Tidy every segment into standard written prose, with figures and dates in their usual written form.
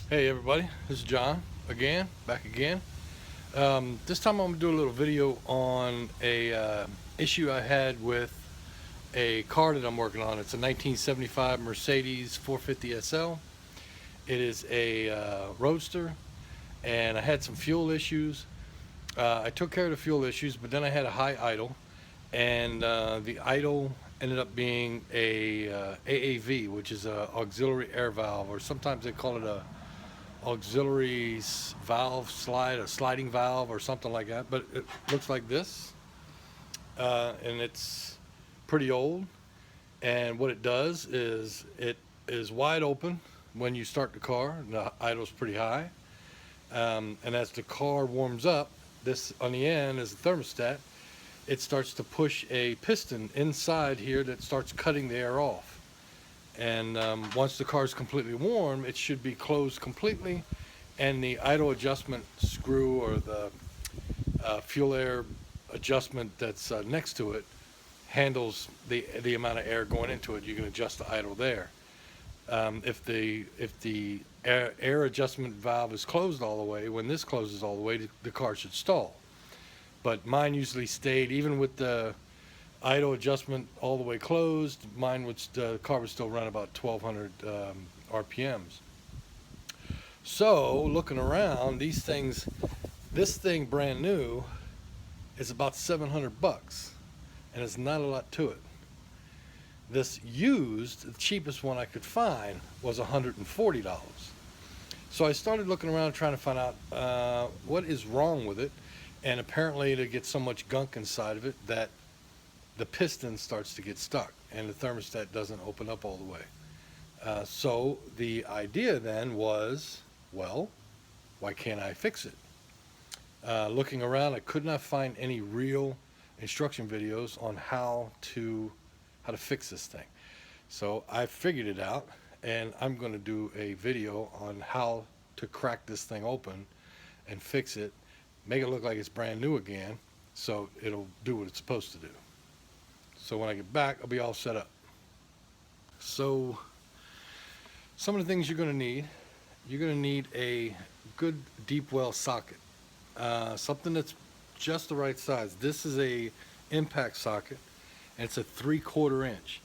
Hey everybody, this is John back again. This time I'm going to do a little video on a issue I had with a car that I'm working on. It's a 1975 Mercedes 450SL. It is a Roadster, and I had some fuel issues. I took care of the fuel issues, but then I had a high idle, and the idle ended up being a AAV, which is a auxiliary air valve, or sometimes they call it a auxiliary valve slide, a sliding valve or something like that, but it looks like this, and it's pretty old. And what it does is it is wide open when you start the car, and the idle's pretty high, and as the car warms up, this on the end is a thermostat. It starts to push a piston inside here that starts cutting the air off. And once the car is completely warm, it should be closed completely, and the idle adjustment screw, or the fuel air adjustment that's next to it, handles the amount of air going into it. You can adjust the idle there. If the air adjustment valve is closed all the way, when this closes all the way, the car should stall. But mine usually stayed, even with the idle adjustment all the way closed, the car would still run about 1200 RPMs. So looking around, this thing brand new is about 700 bucks, and it's not a lot to it. This used, the cheapest one I could find, was $140. So I started looking around trying to find out what is wrong with it, and apparently it gets so much gunk inside of it that the piston starts to get stuck and the thermostat doesn't open up all the way. So the idea then was, well, why can't I fix it? Looking around, I could not find any real instruction videos on how to fix this thing. So I figured it out, and I'm going to do a video on how to crack this thing open and fix it, make it look like it's brand new again, so it'll do what it's supposed to do. So when I get back, I'll be all set up. So some of the things you're going to need a good deep well socket, something that's just the right size. This is a impact socket, and it's a 3/4 inch.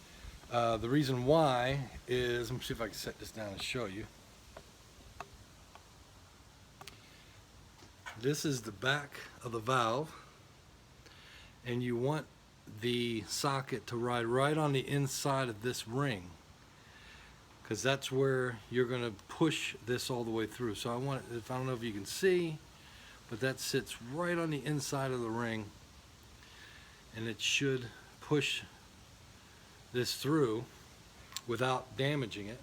The reason why is, let me see if I can set this down and show you. This is the back of the valve, and you want the socket to ride right on the inside of this ring, because that's where you're going to push this all the way through. So I don't know if you can see, but that sits right on the inside of the ring, and it should push this through without damaging it.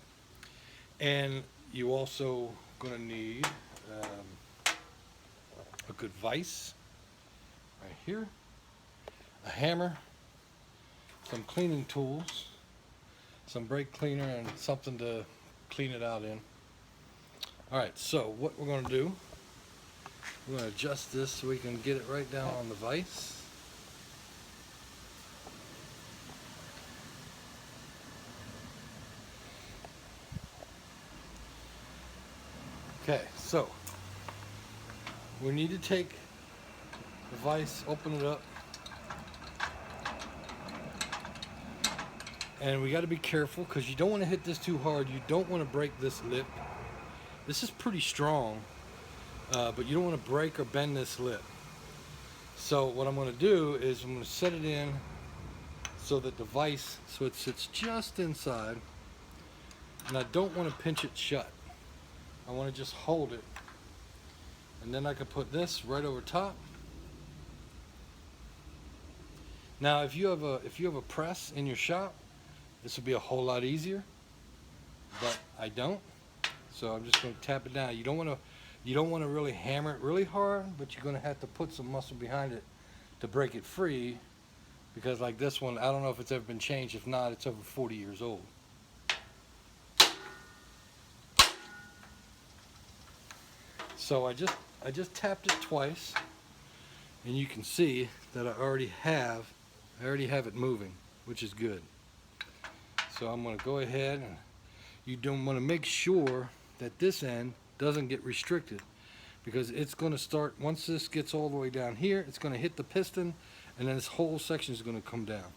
And you also going to need a good vise right here, a hammer, some cleaning tools, some brake cleaner, and something to clean it out in. Alright, so what we're going to do, we're going to adjust this so we can get it right down on the vise. Okay, so we need to take the vise, open it up, and we got to be careful because you don't want to hit this too hard. You don't want to break this lip. This is pretty strong, but you don't want to break or bend this lip. So what I'm going to do is I'm going to set it in so that the vise, so it sits just inside, and I don't want to pinch it shut. I want to just hold it, and then I can put this right over top. Now if you have a press in your shop, this would be a whole lot easier, but I don't. So I'm just going to tap it down. You don't want to really hammer it really hard, but you're going to have to put some muscle behind it to break it free, because like this one, I don't know if it's ever been changed. If not, it's over 40 years old. So I just tapped it twice, and you can see that I already have it moving, which is good. So I'm going to go ahead, and you don't want to make sure that this end doesn't get restricted, because it's going to start, once this gets all the way down here, it's going to hit the piston, and then this whole section is going to come down.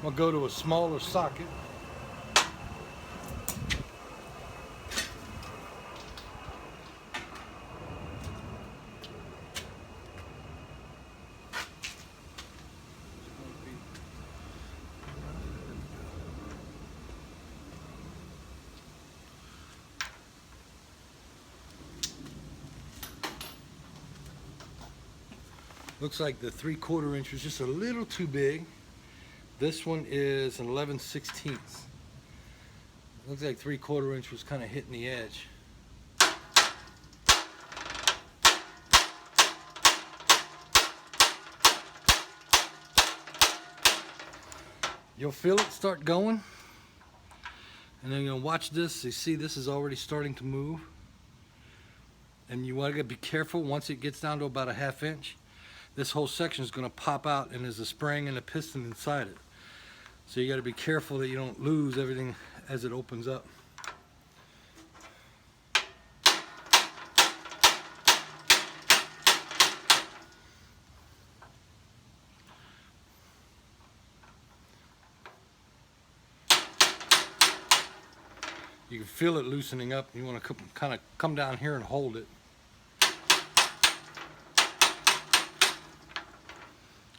I'm going to go to a smaller socket. Looks like the 3/4 inch was just a little too big. This one is an 11/16. Looks like 3/4 inch was kind of hitting the edge. You'll feel it start going, and then you'll watch this. You see this is already starting to move, and you want to be careful. Once it gets down to about a 1/2 inch, this whole section is going to pop out, and there's a spring and a piston inside it. So you got to be careful that you don't lose everything as it opens up. You can feel it loosening up. You want to kind of come down here and hold it.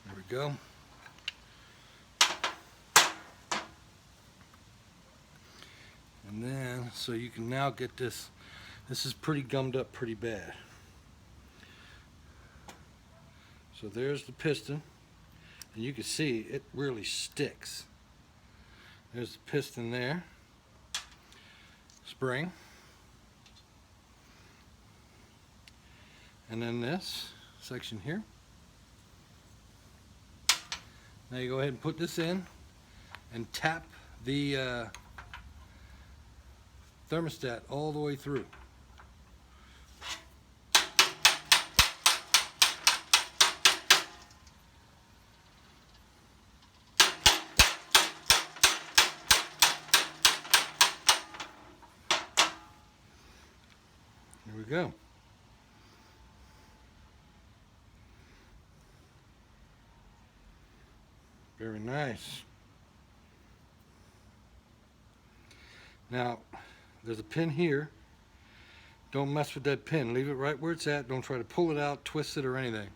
There we go. And then, so you can now get this. This is pretty gummed up pretty bad. So there's the piston, and you can see it really sticks. There's the piston there. Spring. And then this section here. Now you go ahead and put this in and tap the thermostat all the way through. Here we go. Very nice. Now, there's a pin here. Don't mess with that pin. Leave it right where it's at. Don't try to pull it out, twist it, or anything.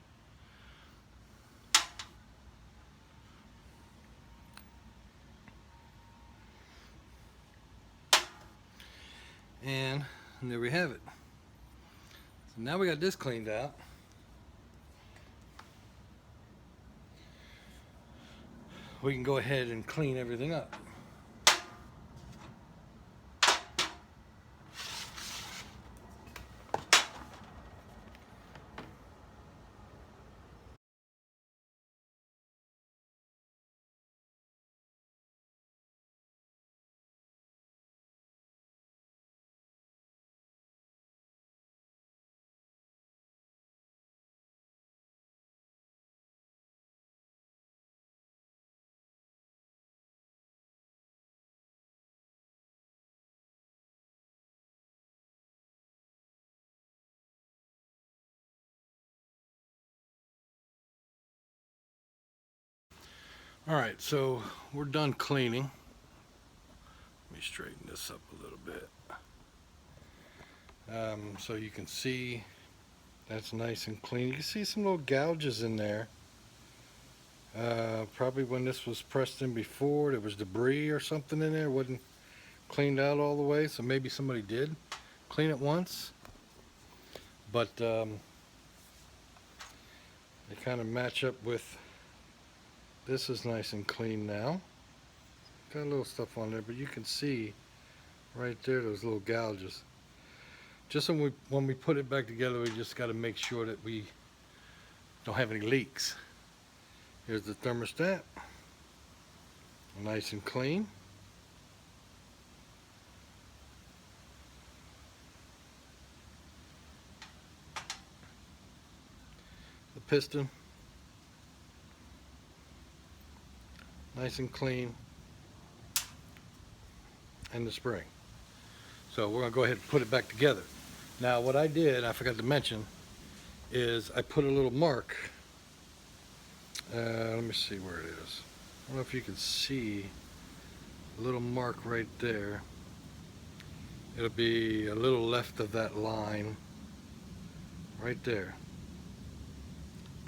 And there we have it. So now we got this cleaned out. We can go ahead and clean everything up. Alright, so we're done cleaning. Let me straighten this up a little bit. So you can see that's nice and clean. You can see some little gouges in there. Probably when this was pressed in before, there was debris or something in there. It wasn't cleaned out all the way, so maybe somebody did clean it once. But they kind of match up with this. Is nice and clean now. Got a little stuff on there, but you can see right there those little gouges. Just when we put it back together, we just got to make sure that we don't have any leaks. Here's the thermostat, nice and clean. The piston, nice and clean, and the spring. So we're going to go ahead and put it back together. Now what I did, I forgot to mention, is I put a little mark. Let me see where it is. I don't know if you can see a little mark right there. It'll be a little left of that line right there.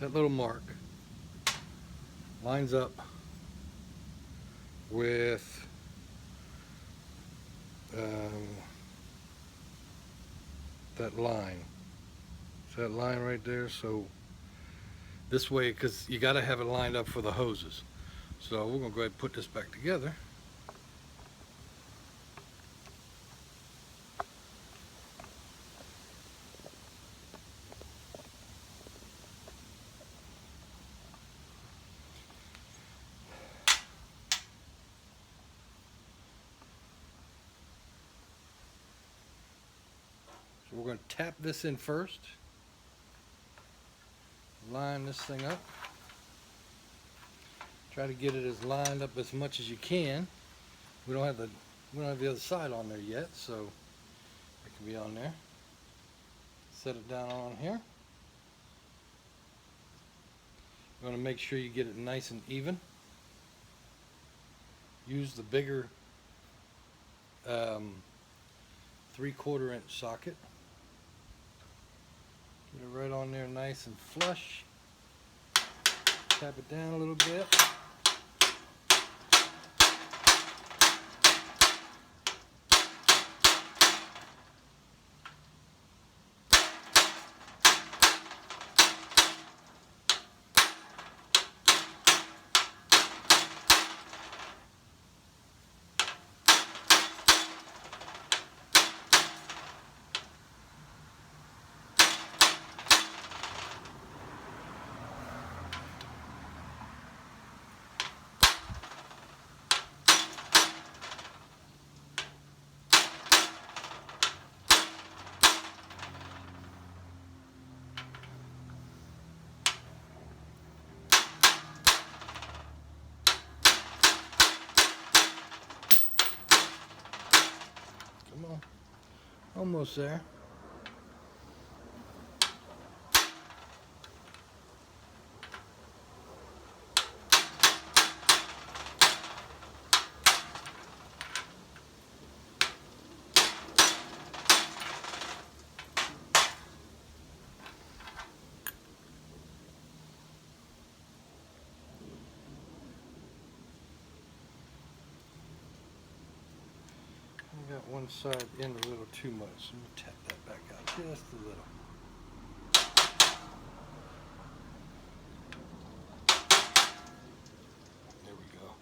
That little mark lines up with that line. So that line right there. So this way, because you got to have it lined up for the hoses. So we're going to go ahead and put this back together. So we're going to tap this in first. Line this thing up. Try to get it as lined up as much as you can. We don't have the other side on there yet, so it can be on there. Set it down on here. You want to make sure you get it nice and even. Use the bigger 3/4 inch socket. Get it right on there nice and flush. Tap it down a little bit. Come on. Almost there. I got one side in a little too much. Let me tap that back out just a little. There we go.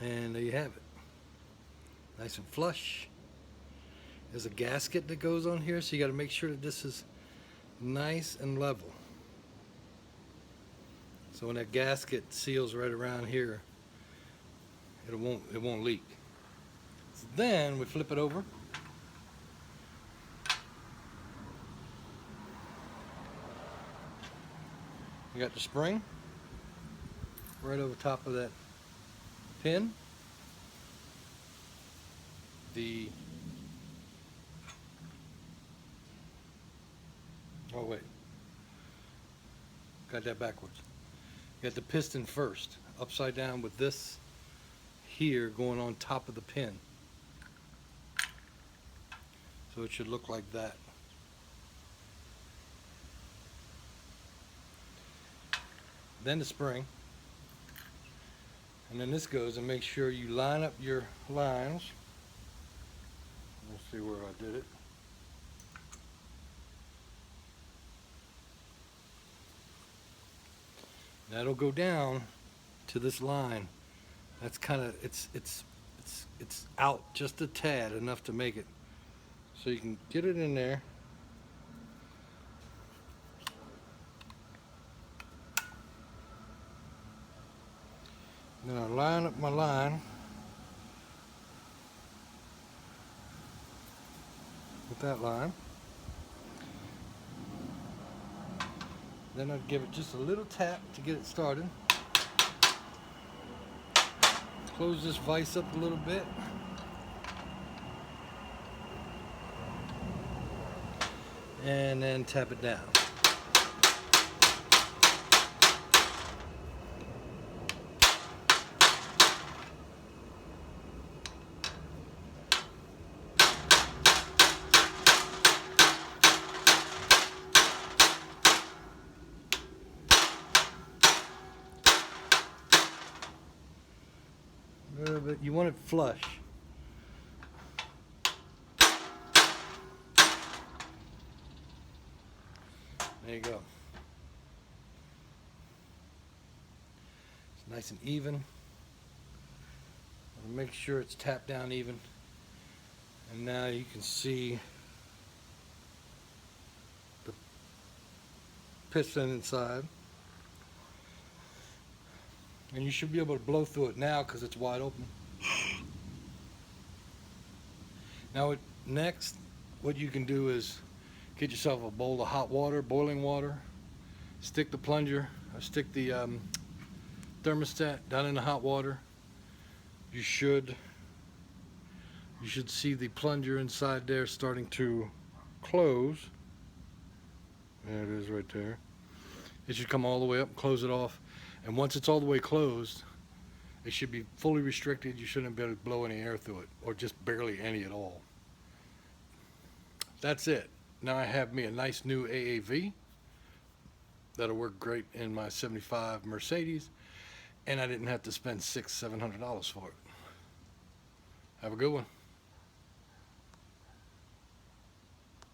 And there you have it. Nice and flush. There's a gasket that goes on here, so you got to make sure that this is nice and level. So when that gasket seals right around here, it won't leak. So then we flip it over. We got the spring right over top of that pin. Oh wait, got that backwards. Got the piston first, upside down with this here going on top of the pin. So it should look like that. Then the spring. And then this goes, and make sure you line up your lines. Let's see where I did it. That'll go down to this line. That's kind of, it's out just a tad, enough to make it. So you can get it in there. Then I line up my line with that line. Then I'd give it just a little tap to get it started. Close this vise up a little bit. And then tap it down. But you want it flush. There you go. It's nice and even. Make sure it's tapped down even. And now you can see the piston inside. And you should be able to blow through it now because it's wide open. Now next, what you can do is get yourself a bowl of hot water, boiling water, stick the plunger, or stick the thermostat down in the hot water. You should see the plunger inside there starting to close. There it is right there. It should come all the way up, close it off. And once it's all the way closed, it should be fully restricted. You shouldn't be able to blow any air through it, or just barely any at all. That's it. Now I have me a nice new AAV that'll work great in my '75 Mercedes, and I didn't have to spend $600–700 for it. Have a good one.